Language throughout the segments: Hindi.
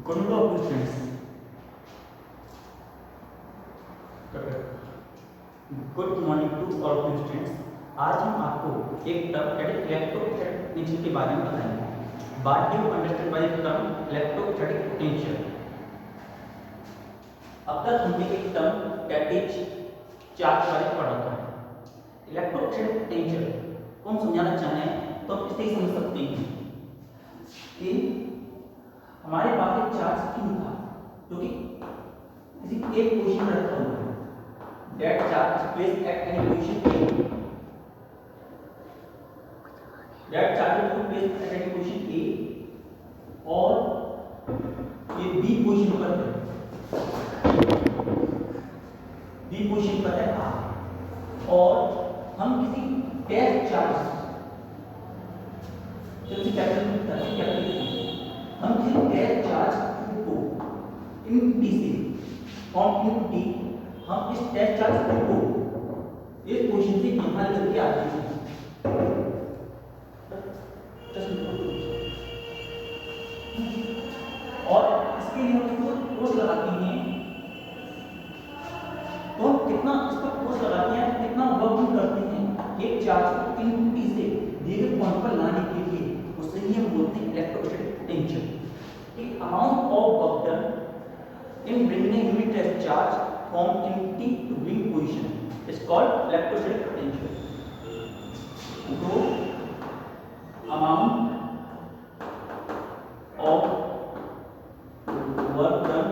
Good morning students. Good morning to all students. आज हम आपको एक टर्म इलेक्ट्रोस्टैटिक पोटेंशियल के बारे में बताएंगे। What do you understand by the term electrostatic potential? अब तक हमने एक टर्म दैट इज चार्ज बारे में पढ़ा था। इलेक्ट्रोस्टैटिक पोटेंशियल को हम समझाना चाहें तो हम इसे ही समझ सकते हैं कि हमारे पास एक चार्ज क्यू था जो कि किसी एक पोजीशन में रखा हुआ है। That charge is placed at any position A. That charge is placed at any position A और ये B पोजीशन पर है। B पोजीशन पर है A और हम किसी टेस्ट चार्ज जैसे कैपिटल हम किसी टेस्ट चार्ज को इन D से फ्रॉम इन D हम इस टेस्ट चार्ज को इस पोजीशन से यहां लेकर आते हैं। और इसके लिए हम इसको फोर्स लगाते हैं तो हम कितना इस पर फोर्स लगाते हैं, कितना वर्क हम करते हैं एक चार्ज को इन टी से दिए गए पॉइंट पर लाने के लिए, उससे ही हम बोलते हैं इलेक्ट्रोस्टैटिक पोटेंशियल। एक amount of work done in bringing unit test charge from empty to being position is called electrostatic potential. So amount of work done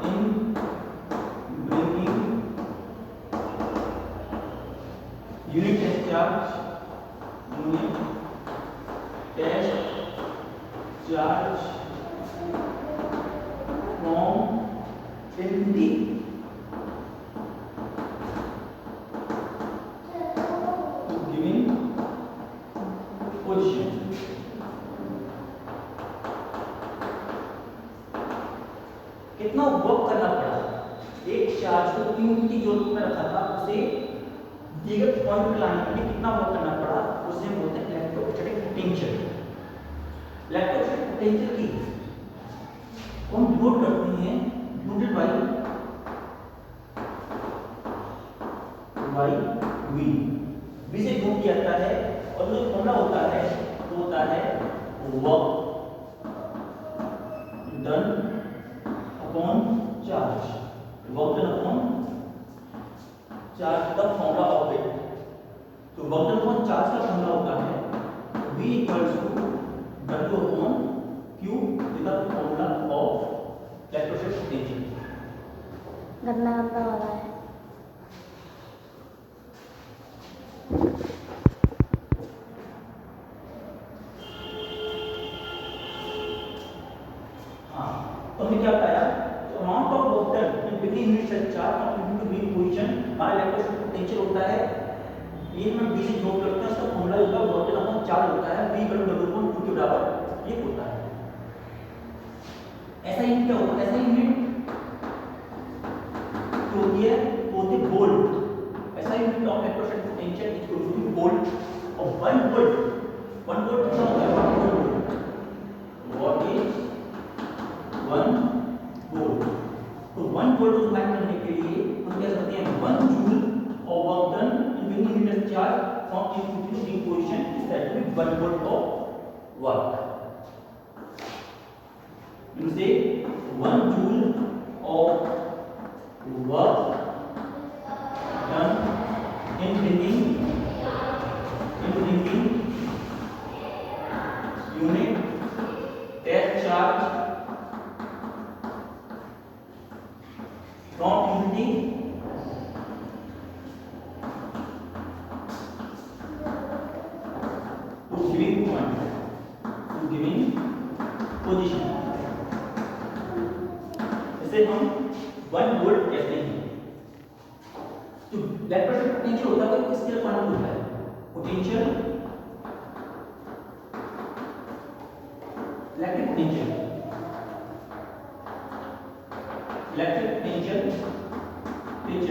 in bringing unit test charge from empty to giving position. कितना वर्क करना पड़ा एक चार्ज को empty जोन में रखा था उसे दिए गए पॉइंट पर लाने के लिए कितना वर्क करना पड़ा, उसे हम बोलते हैं इलेक्ट्रोस्टैटिक पोटेंशियल। इलेक्ट्रोस्टैटिक पोटेंशियल की हम डिनोट करते हैं डिनोटेड बाय V। V से डिनोट किया जाता है और जो फॉर्मूला होता है वो होता है work done upon charge. Work done upon charge the formula of it. तो वर्क डन अपॉन चार्ज का फॉर्मूला होता है V equals to W upon Q with the formula of electrostatic potential. गन्ना गंदा वाला है। हाँ, तो हमने क्या बताया? तो amount of work done in between unit test charge from to being position हमारा इलेक्ट्रोस्टैटिक पोटेंशियल होता है। ये हम B से नोट करते हैं, उसका फॉर्मूला होता है वर्क डन अपॉन चार्ज होता है V equal to W upon Q के बराबर ये होता है। ऐसा यूनिट क्या होता है? ऐसा यूनिट होती है वोल्ट। ऐसा unit of electrostatic potential is equal two volt और 1 वोल्ट कितना होता है? 1 वोल्ट। What is 1 volt? तो 1 वोल्ट को फाइंड करने के लिए हम क्या करते हैं 1 joule of work done in given unit charge from input to B position is that to be 1 volt of work. You say 1 joule of work done in bringing unit test charge from unity to giving point to giving position। इसे हम 1 वोल्ट कहते हैं। तो इलेक्ट्रोस्टैटिक पोटेंशियल होता है किसके लिए क्वांटम होता है? Potential electric potential is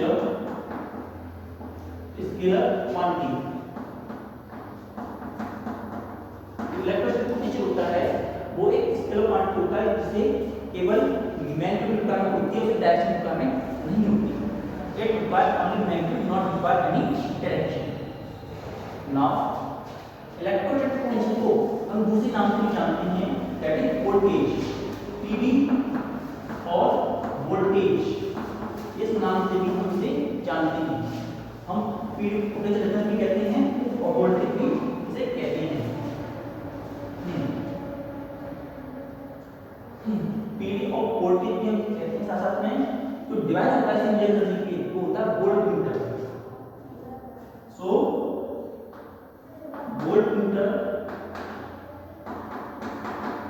a scalar quantity। Electrostatic potential होता है वो एक इसे केवल मैग्नीट्यूड रिक्वायरमेंट होती है, उसे डायरेक्शन रिक्वायरमेंट नहीं होती। It requires only magnitude, not require any direction. Now electrostatic potential को हम दूसरे नाम से भी जानते हैं, दैट इज वोल्टेज, पीवी और वोल्टेज, इस नाम से भी हम इसे जानते हैं। हम पीवी पोटेंशियल डिफरेंस भी कहते हैं और वोल्टेज भी इसे कहते हैं। पीवी और वोल्टेज भी हम कहते हैं। साथ साथ में जो डिवाइस होता है सिंगल एनर्जी के, वो होता है voltmeter. So voltmeter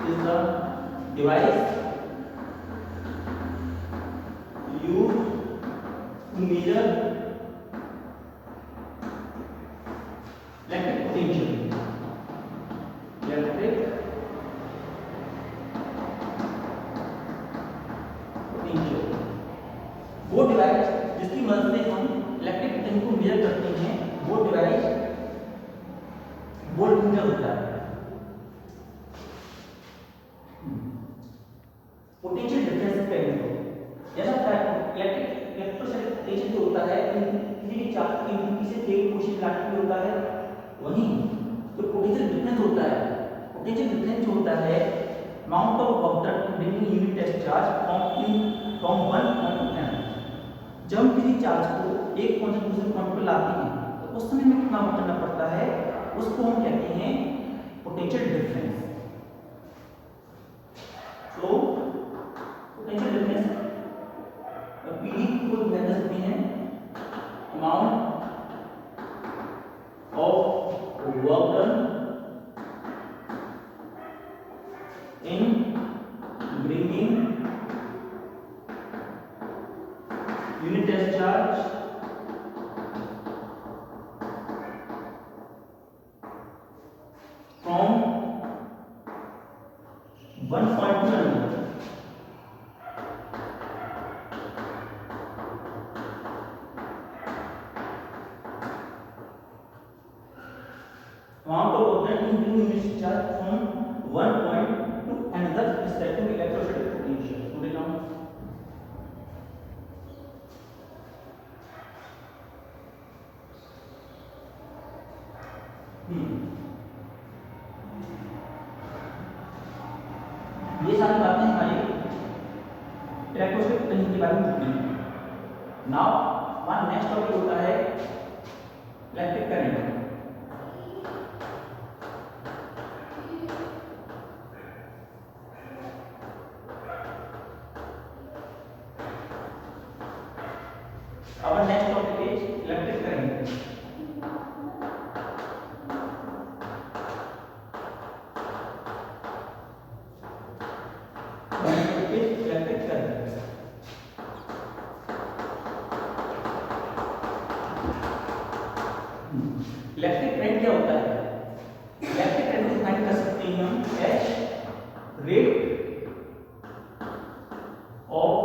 is the device used to measure electric potential. Electric potential वो डिवाइस जिसकी मदद से हम इलेक्ट्रिक पोटेंशियल को मेजर करते हैं, वो डिवाइस वोल्टमीटर होता है। पोटेंशियल डिफरेंस करेंगे, जैसा इलेक्ट्रोस्टैटिक पोटेंशियल जो होता है किसी भी चार्ज की किसी एक पोजीशन लाने में होता है, वहीं जो पोटेंशियल डिफरेंस होता है, पोटेंशियल डिफरेंस जो होता है amount of work done in bringing unit test charge from one point to another। जब हम किसी चार्ज को एक पॉइंट से दूसरे पॉइंट पर लाते हैं तो उस समय में कितना वर्क करना पड़ता है, उसको हम कहते हैं पोटेंशियल डिफरेंस। तो पोटेंशियल डिफरेंस पीडी को मेजर करते हैं amount of work done in bringing unit test charge from one point to another. amount of work done in bringing unit charge from one point to another respect to electrostatic potential। Note it down। ये सारी बातें हमारी इलेक्ट्रोस्टैटिक पोटेंशियल के बारे में होती हैं। नाउ हमारा नेक्स्ट टॉपिक होता है electric current. Our next topic is electric current। Electric current क्या होता है? इलेक्ट्रिक करंट को डिफाइन कर सकते हैं हम as rate of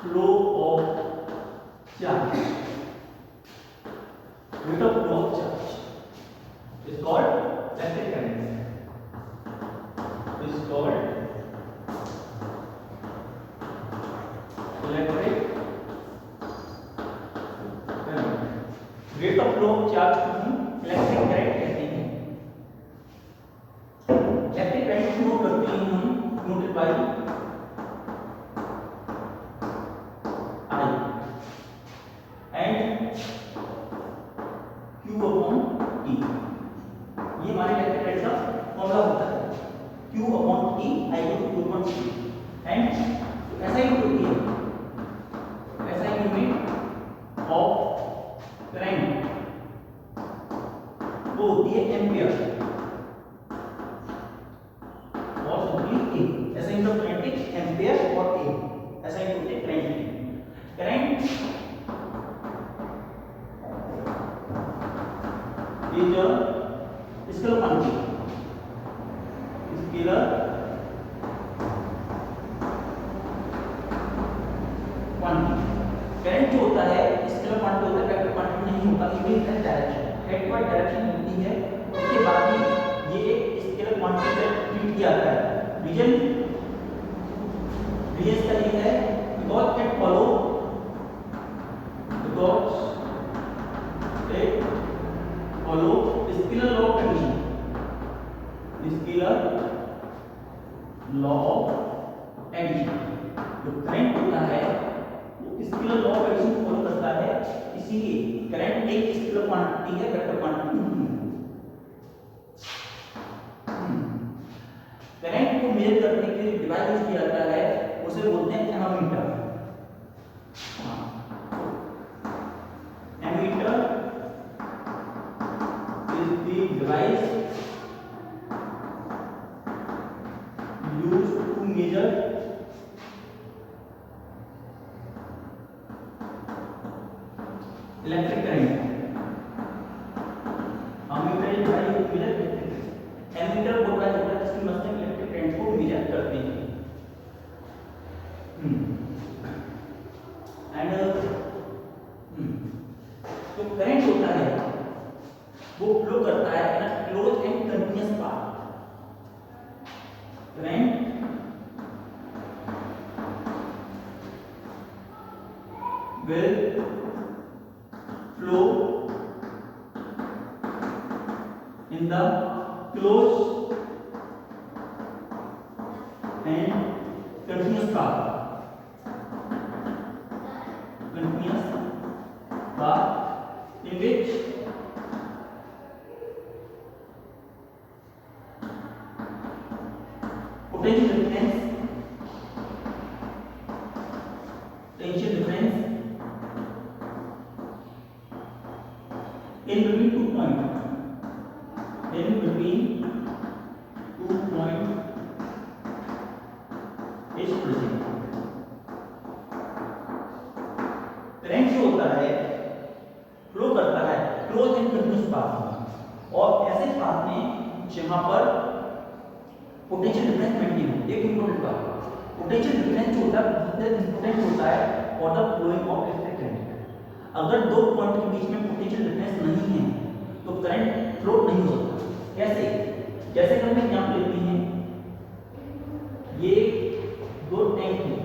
flow of charge. Rate of flow of charge is called electric current, is called electric current. Rate of flow of charge को हम इलेक्ट्रिक करंट कहते हैं। इलेक्ट्रिक करंट को नोट करते हैं हम, नोटेड बाय ये हमारे इलेक्ट्रिक करंट का फॉर्मूला होता है Q upon T I equal to Q upon T and ऐसा ही होती है, ऐसा ही यूनिट ऑफ करंट वो होती है एम्पियर और सिंपली A। ऐसा unit of current is ampere और A, ऐसा ही होती है current. Current is a scalar quantity, scalar quantity. Current जो होता है स्केलर क्वांटिटी होता है, वेक्टर क्वांटिटी नहीं होता, ये है डायरेक्शन, हेडवर्ड डायरेक्शन होती है। उसके बाद ही ये एक स्केलर क्वांटिटी ट्रीट किया जाता है। रीजन रीजन का ये है because it follow scalar law of addition, scalar law of addition. जो करंट होता है वो scalar law of addition follow करता है, इसीलिए करंट एक स्केलर क्वांटिटी है, वेक्टर क्वांटिटी नहीं है। करंट को मेजर करने के लिए डिवाइस यूज किया जाता है, उसे बोलते हैं ammeter. Ammeter is the device used to measure electric current। ammeter is device used to measure electric current। ammeter वो डिवाइस होता है जिसकी मदद से इलेक्ट्रिक करंट को मेजर करते हैं। तो करंट होता है वो फ्लो करता है in a close and continuous path. Current will flow in the closed and continuous path, in which potential difference in between 2 points is present। Current जो होता है फ्लो करता है क्लोज एंड कंटीन्यूअस पाथ में, और ऐसे पाथ में जहां पर पोटेंशियल डिफरेंस मेंटेन हो। एक इंपॉर्टेंट बात, पोटेंशियल डिफरेंस जो होता है बहुत इंपॉर्टेंट होता है for the flowing of electric current. अगर दो पॉइंट के बीच में पोटेंशियल डिफरेंस नहीं है तो करंट फ्लो नहीं हो सकता। कैसे? जैसे कि हम एग्जांपल लेते हैं, ये दो टैंक है,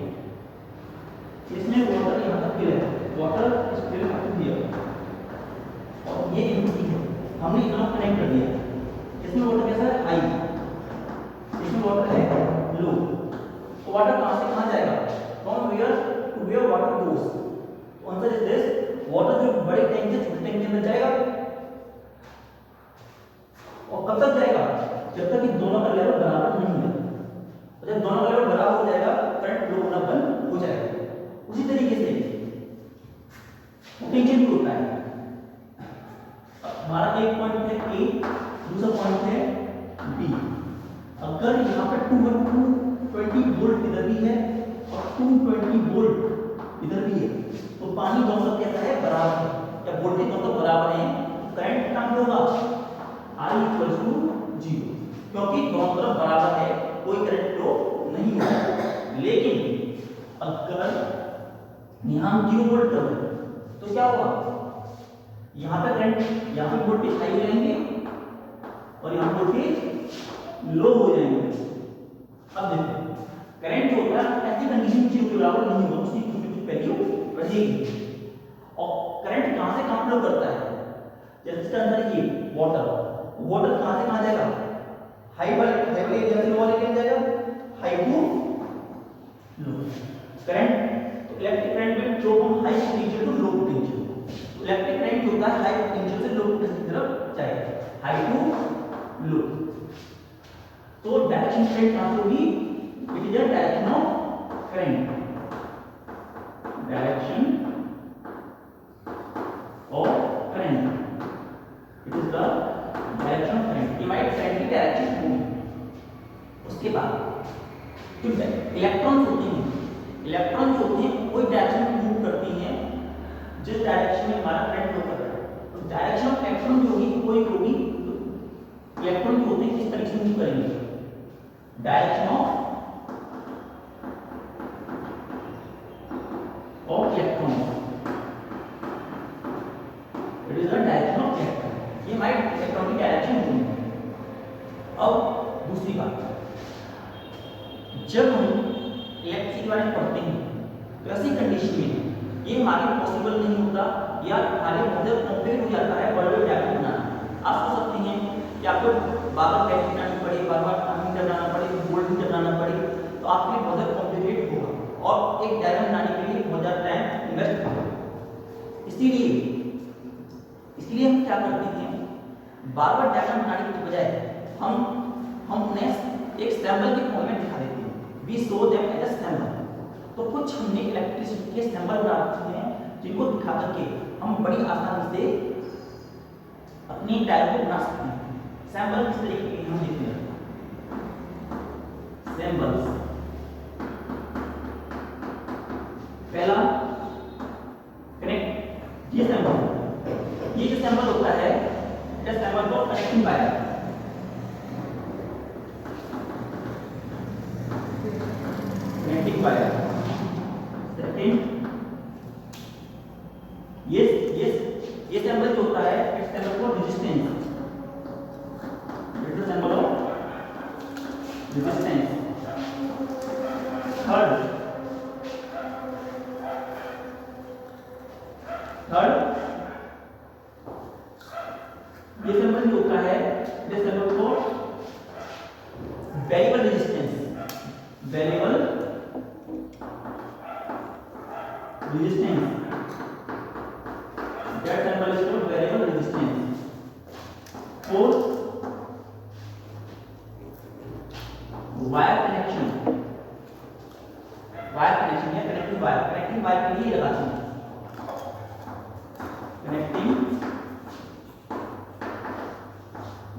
इसमें वाटर यहां तक फिल है, water is fill up to here, और ये एम्प्टी है, हमने इतना कनेक्ट कर दिया। इसमें वाटर कैसा है? हाई, इसमें वाटर है लो। तो वाटर कहां से कहां जाएगा? From where to where water goes. तो आंसर इज दिस, वाटर जो बड़े टैंक से छोटे टैंक के अंदर जाएगा, और कब तक जाएगा? जब तक कि दोनों का लेवल बराबर नहीं होगा। जब दोनों का लेवल बराबर हो जाएगा करंट फ्लो होना बंद हो जाएगा। उसी तरीके से पोटेंशियल भी होता है। हमारा एक पॉइंट है ए, दूसरा पॉइंट है बी। अगर यहाँ पे 220 वोल्ट इधर भी है और 220 वोल्ट इधर भी है, तो पानी दोनों का कैसा है? बराबर है। जब वोल्टेज दोनों बराबर है तो करंट कितना होगा? I = 0, क्योंकि दोनों तरफ बराबर है, कोई करंट फ्लो नहीं होगा। लेकिन अगर यहाँ हम 0 वोल्ट कर रहे हैं तो क्या होगा? यहाँ पे करंट, यहाँ पे वोल्टेज हाई हो जाएंगे और यहाँ वोल्टेज लो हो जाएंगे। अब देखो करंट जो होता है ऐसी कंडीशन में 0 के बराबर नहीं होगा, उसकी कुछ वैल्यू रहेगी। और करंट कहाँ से कहाँ फ्लो करता है? जैसे इसके अंदर ये वाटर कहां से कहां जाएगा? हाई वाले एरिया से लो वाले एरिया जाएगा, हाई टू लो। करंट, तो इलेक्ट्रिक करंट में flow from high potential to low potential. तो इलेक्ट्रिक करंट होता है हाई पोटेंशियल से लो पोटेंशियल की तरफ जाएगा, हाई टू लो। तो डायरेक्शन करंट ट्रांसफर होगी, it is the direction of current, direction of current, it is the direction of current. ये हमारी करंट की डायरेक्शन होगी। उसके बाद जो इलेक्ट्रॉन्स होते हैं कोई डायरेक्शन में मूव करती हैं जिस डायरेक्शन में हमारा करंट फ्लो कर रहा है। तो डायरेक्शन ऑफ इलेक्ट्रॉन जो होगी कोई होगी, तो इलेक्ट्रॉन जो होते हैं किस तरीके से मूव करेंगे? Direction of electron, it is the direction of electron. ये हमारी इलेक्ट्रॉन की डायरेक्शन होगी। अब दूसरी बात, जब हम इलेक्ट्रिसिटी के बारे में पढ़ते हैं तो ऐसी कंडीशन में ये हमारे पॉसिबल नहीं होता या हमारे बहुत कॉम्प्लिकेट हो जाता है बड़े बड़े डायग्राम बनाना। आप सोच सकते हैं कि आपको बार बार कैलकुलेट करना पड़े, बार बार टाइमिंग बनाना पड़े, वोल्ट बनाना पड़े, तो आपके लिए बहुत कॉम्प्लिकेट होगा और एक डायग्राम बनाने के लिए बहुत ज़्यादा टाइम इन्वेस्ट होगा। इसलिए हम क्या करते हैं, बार बार डायग्राम बनाने के बजाय हम उन्हें एक सैंपल के फॉर्म में दिखा देते हैं। We show them as a sample. तो कुछ हमने इलेक्ट्रिसिटी के सैंपल बना रखे हैं जिनको दिखा करके हम बड़ी आसानी से अपनी डायग्राम को बना सकते हैं। सैंपल किस तरीके के हम देखते हैं, सैंपल्स। पहला कनेक्ट, ये सैंपल, ये जो सैंपल होता है इस सैंपल को connecting wire, connecting wire. Second, ये सैंपल जो होता है इस सैंपल को resistance, it is sample of resistance. Third, ये सैंपल जो होता है इस सैंपल को variable resistance, variable resistance, that symbol is called variable resistance. Fourth, wire connection, wire connection या connecting wire, connecting wire के लिए लगाते हैं, connecting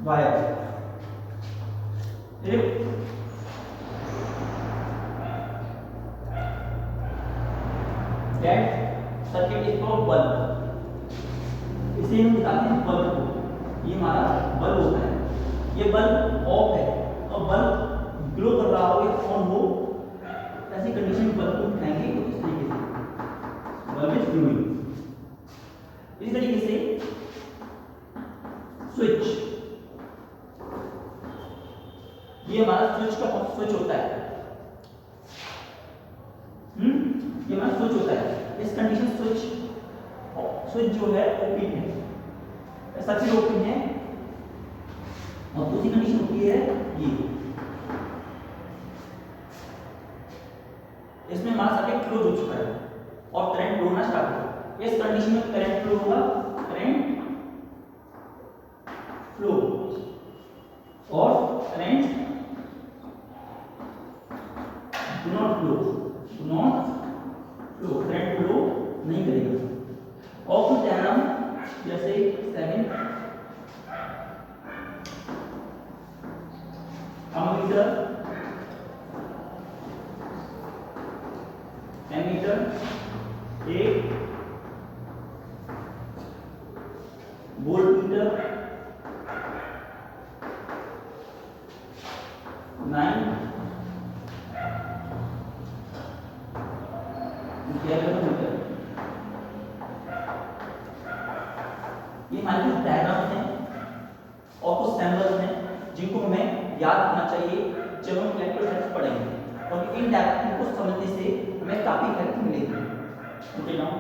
wire। that circuit is called bulb, इसे हम दिखाते हैं बल्ब को। ये हमारा बल्ब होता है, ये बल्ब ऑफ है और बल्ब ग्लो कर रहा हो या ऑन हो, ऐसी कंडीशन में बल्ब को दिखाएंगे तो इस तरीके से बल्ब इज ग्लोइंग। इस तरीके से स्विच, ये हमारा स्विच का स्विच होता है, ये हमारा स्विच होता है। इस कंडीशन स्विच जो है ओपन है, सर्किट ओपन है और दूसरी कंडीशन होती है ये, इसमें हमारा सर्किट क्लोज हो चुका है और करंट फ्लो होना स्टार्ट होगा। इस कंडीशन में करंट फ्लो होगा, करंट फ्लो, और current do not flow, do not flow, current flow नहीं करेगा। और कुछ डायग्राम जैसे 7 अमीटर, एमीटर, 8 वोल्टमीटर, 9 गैल्वेनोमीटर। ये हमारे कुछ डायग्राम्स हैं और कुछ सैंपल्स हैं जिनको हमें याद रखना चाहिए जब हम इलेक्ट्रोस्टैटिक्स पढ़ेंगे, और इन डायग्राम को समझने से हमें काफी हेल्प मिलेगी। Okay now